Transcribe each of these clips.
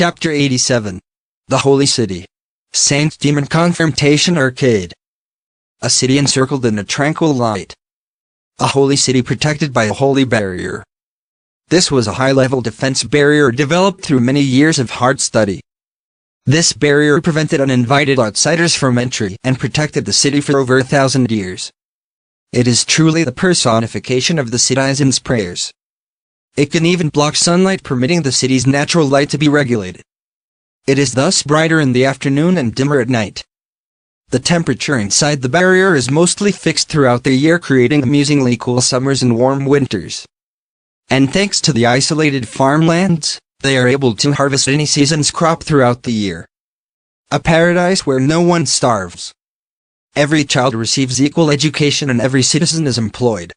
Chapter 87. The Holy City. Saint Demon Confrontation Arcade. A city encircled in a tranquil light. A holy city protected by a holy barrier. This was a high-level defense barrier developed through many years of hard study. This barrier prevented uninvited outsiders from entry and protected the city for over 1,000 years. It is truly the personification of the citizens' prayers. It can even block sunlight, permitting the city's natural light to be regulated. It is thus brighter in the afternoon and dimmer at night. The temperature inside the barrier is mostly fixed throughout the year, creating amusingly cool summers and warm winters. And thanks to the isolated farmlands, they are able to harvest any season's crop throughout the year. A paradise where no one starves. Every child receives equal education and every citizen is employed.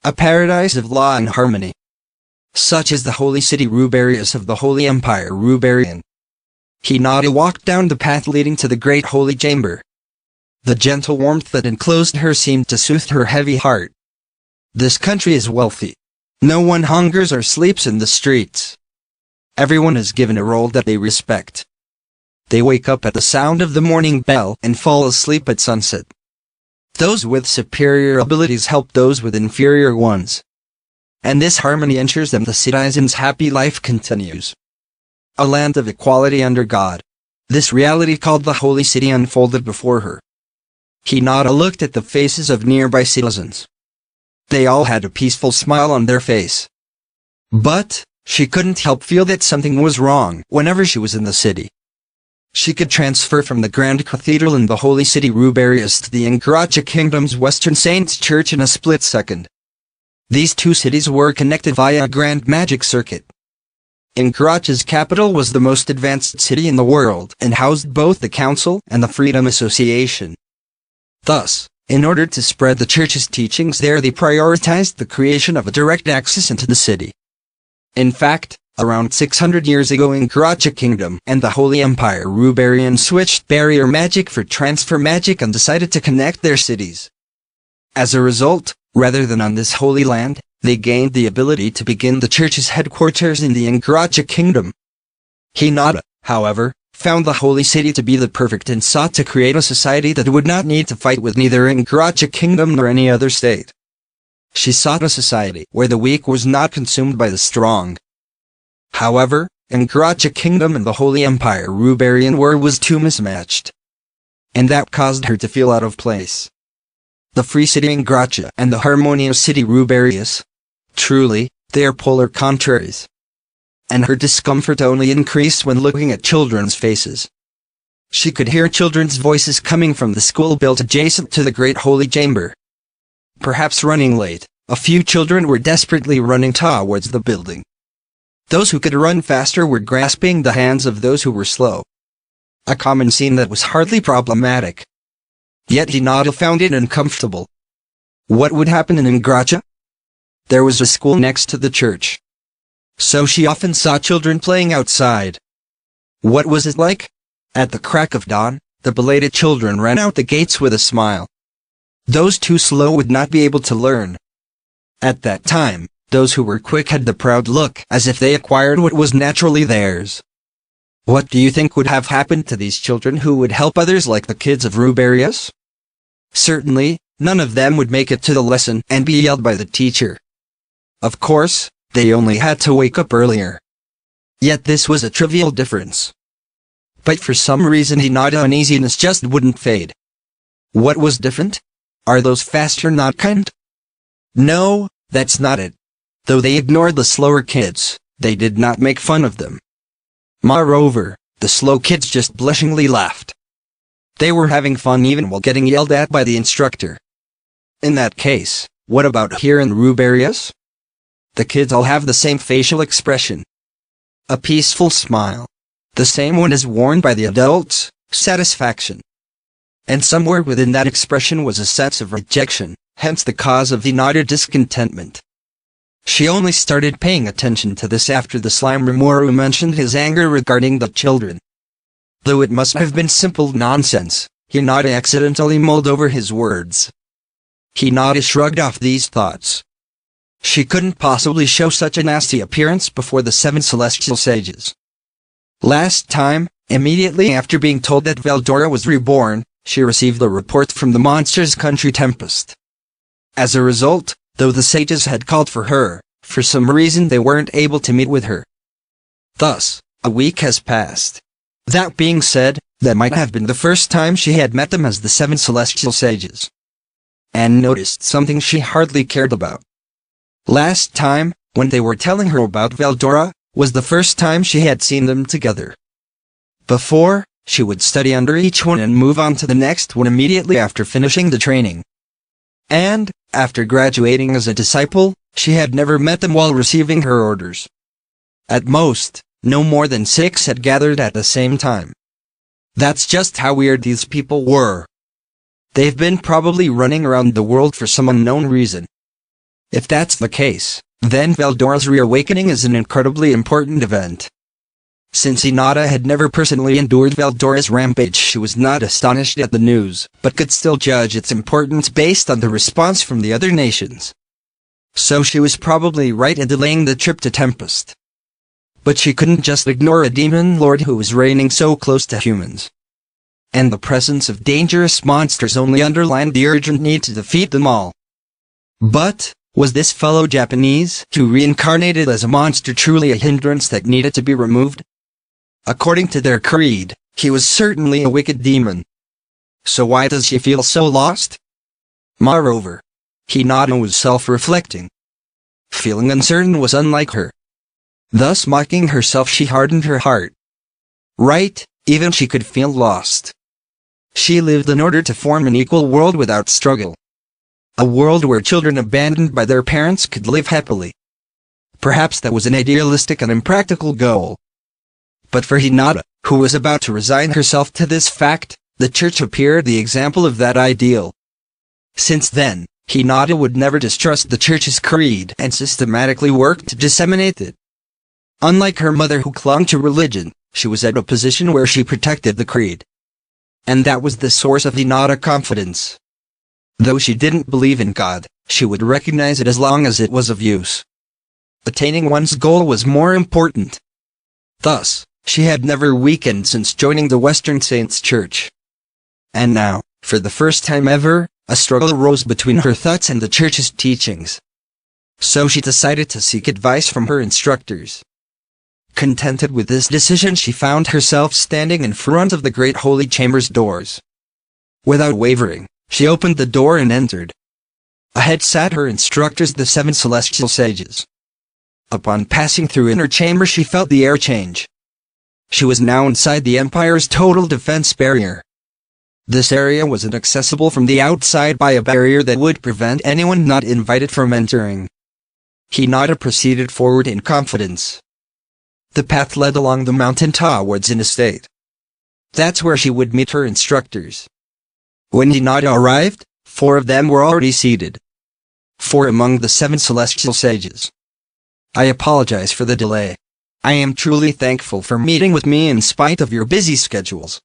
A paradise of law and harmony. Such is the holy city Rubarius of the Holy Empire Rubarian. Hinata walked down the path leading to the great holy chamber. The gentle warmth that enclosed her seemed to soothe her heavy heart. This country is wealthy. No one hungers or sleeps in the streets. Everyone is given a role that they respect. They wake up at the sound of the morning bell and fall asleep at sunset. Those with superior abilities help those with inferior ones. And this harmony ensures that the citizens' happy life continues. A land of equality under God. This reality called the Holy City unfolded before her. Hinata looked at the faces of nearby citizens. They all had a peaceful smile on their face. But she couldn't help feel that something was wrong whenever she was in the city. She could transfer from the Grand Cathedral in the Holy City Rubarius to the Ingracha Kingdom's Western Saints Church in a split second. These two cities were connected via a grand magic circuit. Ingracha's capital was the most advanced city in the world and housed both the Council and the Freedom Association. Thus, in order to spread the church's teachings there, they prioritized the creation of a direct access into the city. In fact, around 600 years ago, Ingracha Kingdom and the Holy Empire Rubarian switched barrier magic for transfer magic and decided to connect their cities. As a result, rather than on this holy land, they gained the ability to begin the church's headquarters in the Ingracha Kingdom. Hinata, however, found the holy city to be the perfect and sought to create a society that would not need to fight with neither Ingracha Kingdom nor any other state. She sought a society where the weak was not consumed by the strong. However, Ingracha Kingdom and the Holy Empire Rubarian was too mismatched. And that caused her to feel out of place. The free city Ingracha and the harmonious city Rubarius. Truly, they are polar contraries. And her discomfort only increased when looking at children's faces. She could hear children's voices coming from the school built adjacent to the great holy chamber. Perhaps running late, a few children were desperately running towards the building. Those who could run faster were grasping the hands of those who were slow. A common scene that was hardly problematic. Yet Hinata found it uncomfortable. What would happen in Ingracha? There was a school next to the church. So she often saw children playing outside. What was it like? At the crack of dawn, the belated children ran out the gates with a smile. Those too slow would not be able to learn. At that time, those who were quick had the proud look as if they acquired what was naturally theirs. What do you think would have happened to these children who would help others like the kids of Rubarius? Certainly, none of them would make it to the lesson and be yelled by the teacher. Of course, they only had to wake up earlier. Yet this was a trivial difference. But for some reason Hinata's uneasiness just wouldn't fade. What was different? Are those faster not kind? No, that's not it. Though they ignored the slower kids, they did not make fun of them. Moreover, the slow kids just blushingly laughed. They were having fun even while getting yelled at by the instructor. In that case, what about here in Rubarius? The kids all have the same facial expression. A peaceful smile. The same one as worn by the adults, satisfaction. And somewhere within that expression was a sense of rejection, hence the cause of Hinata's discontentment. She only started paying attention to this after the slime Rimuru mentioned his anger regarding the children. Though it must have been simple nonsense, Hinata accidentally mulled over his words. Hinata shrugged off these thoughts. She couldn't possibly show such a nasty appearance before the 7 celestial sages. Last time, immediately after being told that Veldora was reborn, she received a report from the monster's country Tempest. As a result, though the sages had called for her, for some reason they weren't able to meet with her. Thus, a week has passed. That being said, that might have been the first time she had met them as the 7 celestial sages. And noticed something she hardly cared about. Last time, when they were telling her about Veldora, was the first time she had seen them together. Before, she would study under each one and move on to the next one immediately after finishing the training. And, after graduating as a disciple, she had never met them while receiving her orders. At most, no more than 6 had gathered at the same time. That's just how weird these people were. They've been probably running around the world for some unknown reason. If that's the case, then Veldora's reawakening is an incredibly important event. Since Hinata had never personally endured Veldora's rampage, she was not astonished at the news, but could still judge its importance based on the response from the other nations. So she was probably right in delaying the trip to Tempest. But she couldn't just ignore a demon lord who was reigning so close to humans. And the presence of dangerous monsters only underlined the urgent need to defeat them all. But, was this fellow Japanese, who reincarnated as a monster, truly a hindrance that needed to be removed? According to their creed, he was certainly a wicked demon. So why does she feel so lost? Moreover, Hinata was self-reflecting. Feeling uncertain was unlike her. Thus mocking herself, she hardened her heart. Right, even she could feel lost. She lived in order to form an equal world without struggle. A world where children abandoned by their parents could live happily. Perhaps that was an idealistic and impractical goal. But for Hinata, who was about to resign herself to this fact, the church appeared the example of that ideal. Since then, Hinata would never distrust the church's creed and systematically worked to disseminate it. Unlike her mother who clung to religion, she was at a position where she protected the creed. And that was the source of Hinata's confidence. Though she didn't believe in God, she would recognize it as long as it was of use. Attaining one's goal was more important. Thus, she had never weakened since joining the Western Saints Church. And now, for the first time ever, a struggle arose between her thoughts and the church's teachings. So she decided to seek advice from her instructors. Contented with this decision, she found herself standing in front of the great holy chamber's doors. Without wavering, she opened the door and entered. Ahead sat her instructors, the 7 celestial sages. Upon passing through inner chamber, she felt the air change. She was now inside the Empire's total defense barrier. This area was inaccessible from the outside by a barrier that would prevent anyone not invited from entering. Hinata proceeded forward in confidence. The path led along the mountain towards an estate. That's where she would meet her instructors. When Hinata arrived, 4 of them were already seated. 4 among the 7 celestial sages. I apologize for the delay. I am truly thankful for meeting with me in spite of your busy schedules.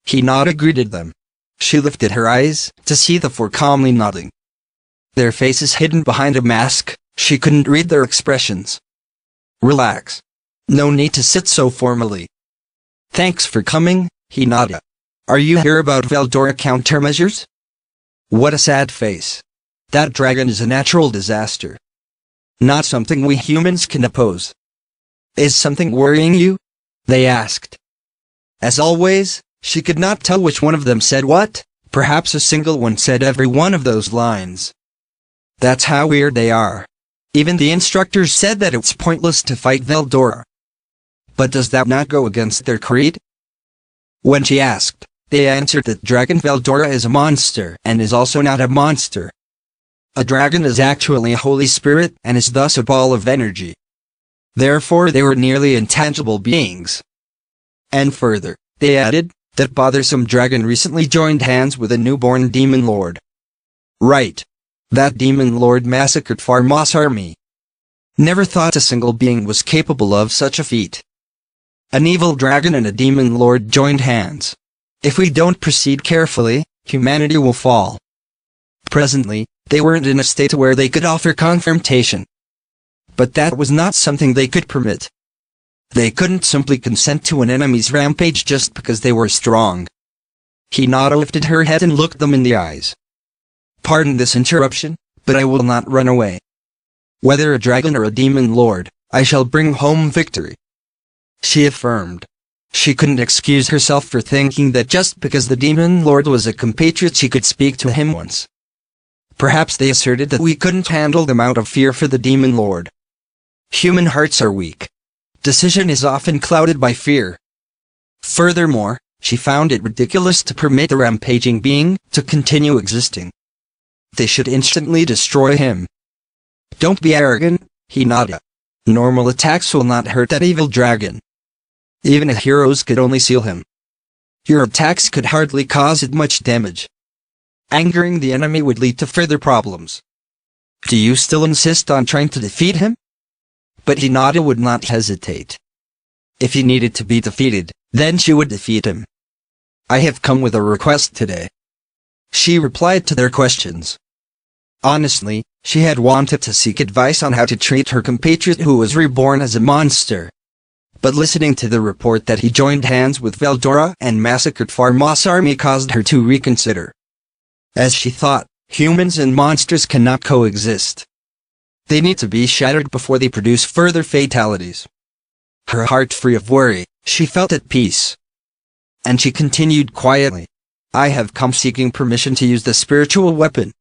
Hinata greeted them. She lifted her eyes to see the 4 calmly nodding. Their faces hidden behind a mask, she couldn't read their expressions. Relax. No need to sit so formally. Thanks for coming, Hinata. Are you here about Veldora countermeasures? What a sad face. That dragon is a natural disaster. Not something we humans can oppose. Is something worrying you? They asked. As always, she could not tell which one of them said what, perhaps a single one said every one of those lines. That's how weird they are. Even the instructors said that it's pointless to fight Veldora. But does that not go against their creed? When she asked, they answered that Dragon Veldora is a monster and is also not a monster. A dragon is actually a holy spirit and is thus a ball of energy. Therefore they were nearly intangible beings. And further, they added, that bothersome dragon recently joined hands with a newborn demon lord. Right. That demon lord massacred Farmas' army. Never thought a single being was capable of such a feat. An evil dragon and a demon lord joined hands. If we don't proceed carefully, humanity will fall. Presently, they weren't in a state where they could offer confrontation. But that was not something they could permit. They couldn't simply consent to an enemy's rampage just because they were strong. Hinata lifted her head and looked them in the eyes. Pardon this interruption, but I will not run away. Whether a dragon or a demon lord, I shall bring home victory, she affirmed. She couldn't excuse herself for thinking that just because the demon lord was a compatriot she could speak to him once. Perhaps they asserted that we couldn't handle them out of fear for the demon lord. Human hearts are weak. Decision is often clouded by fear. Furthermore, she found it ridiculous to permit the rampaging being to continue existing. They should instantly destroy him. Don't be arrogant, Hinata. Normal attacks will not hurt that evil dragon. Even if heroes could only seal him, your attacks could hardly cause it much damage. Angering the enemy would lead to further problems. Do you still insist on trying to defeat him? But Hinata would not hesitate. If he needed to be defeated, then she would defeat him. I have come with a request today, she replied to their questions. Honestly, she had wanted to seek advice on how to treat her compatriot who was reborn as a monster. But listening to the report that he joined hands with Veldora and massacred Farmos' army caused her to reconsider. As she thought, humans and monsters cannot coexist. They need to be shattered before they produce further fatalities. Her heart free of worry, she felt at peace. And she continued quietly. I have come seeking permission to use the spiritual weapon.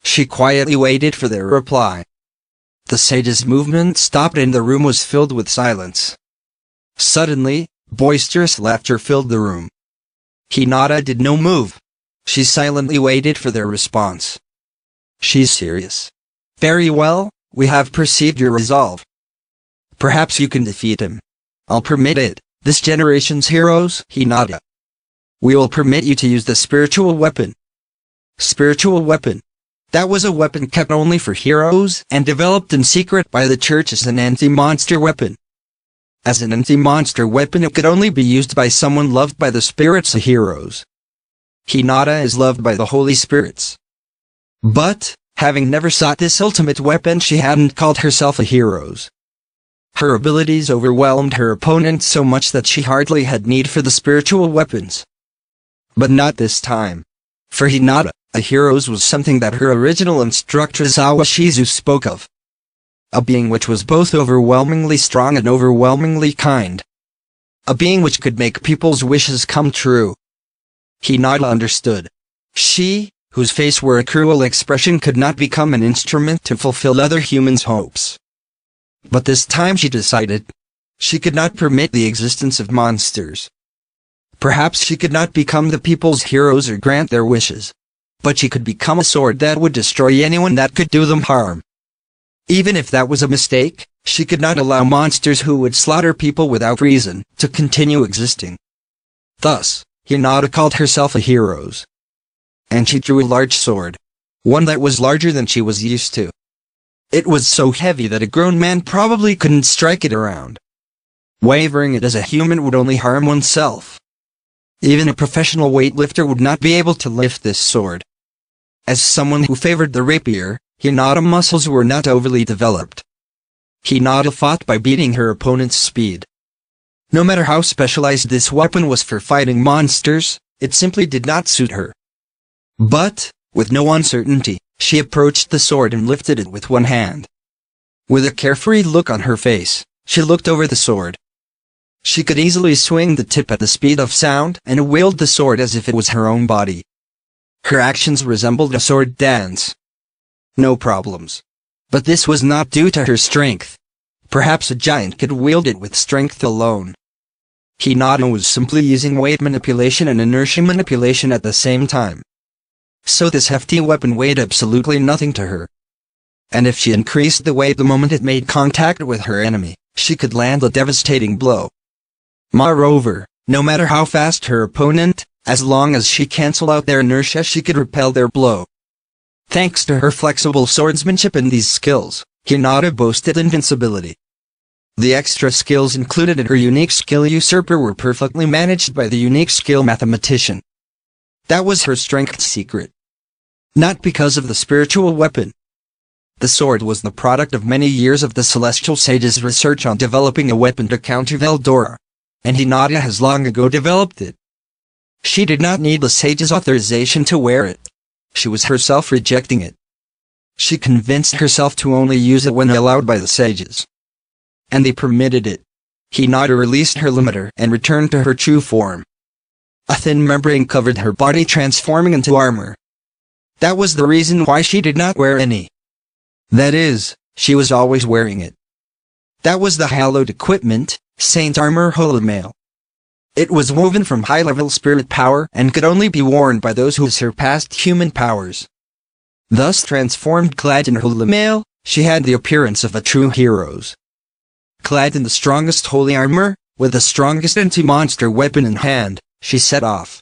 She quietly waited for their reply. The sage's movement stopped and the room was filled with silence. Suddenly, boisterous laughter filled the room. Hinata did no move. She silently waited for their response. She's serious. Very well, we have perceived your resolve. Perhaps you can defeat him. I'll permit it, this generation's heroes, Hinata. We will permit you to use the spiritual weapon. Spiritual weapon. That was a weapon kept only for heroes and developed in secret by the church as an anti-monster weapon. As an anti-monster weapon it could only be used by someone loved by the spirits of heroes. Hinata is loved by the holy spirits. But, having never sought this ultimate weapon she hadn't called herself a heroes. Her abilities overwhelmed her opponent so much that she hardly had need for the spiritual weapons. But not this time. For Hinata, a heroes was something that her original instructor Zawa Shizu spoke of. A being which was both overwhelmingly strong and overwhelmingly kind. A being which could make people's wishes come true. Hinata understood. She, whose face wore a cruel expression, could not become an instrument to fulfill other humans' hopes. But this time she decided. She could not permit the existence of monsters. Perhaps she could not become the people's heroes or grant their wishes. But she could become a sword that would destroy anyone that could do them harm. Even if that was a mistake, she could not allow monsters who would slaughter people without reason to continue existing. Thus, Hinata called herself a heroes. And she drew a large sword. One that was larger than she was used to. It was so heavy that a grown man probably couldn't strike it around. Wavering it as a human would only harm oneself. Even a professional weightlifter would not be able to lift this sword. As someone who favored the rapier, Hinata's muscles were not overly developed. Hinata fought by beating her opponent's speed. No matter how specialized this weapon was for fighting monsters, it simply did not suit her. But, with no uncertainty, she approached the sword and lifted it with one hand. With a carefree look on her face, she looked over the sword. She could easily swing the tip at the speed of sound and wield the sword as if it was her own body. Her actions resembled a sword dance. No problems. But this was not due to her strength. Perhaps a giant could wield it with strength alone. Hinata was simply using weight manipulation and inertia manipulation at the same time. So this hefty weapon weighed absolutely nothing to her. And if she increased the weight the moment it made contact with her enemy, she could land a devastating blow. Moreover, no matter how fast her opponent, as long as she canceled out their inertia she could repel their blow. Thanks to her flexible swordsmanship and these skills, Hinata boasted invincibility. The extra skills included in her unique skill usurper were perfectly managed by the unique skill mathematician. That was her strength's secret. Not because of the spiritual weapon. The sword was the product of many years of the Celestial Sage's research on developing a weapon to counter Veldora, and Hinata has long ago developed it. She did not need the sage's authorization to wear it. She was herself rejecting it. She convinced herself to only use it when allowed by the sages. And they permitted it. Hinata released her limiter and returned to her true form. A thin membrane covered her body, transforming into armor. That was the reason why she did not wear any. That is, she was always wearing it. That was the hallowed equipment, Saint Armor Holomail. It was woven from high-level spirit power and could only be worn by those who surpassed human powers. Thus transformed, clad in Holomail, she had the appearance of a true hero. Clad in the strongest holy armor, with the strongest anti-monster weapon in hand, she set off.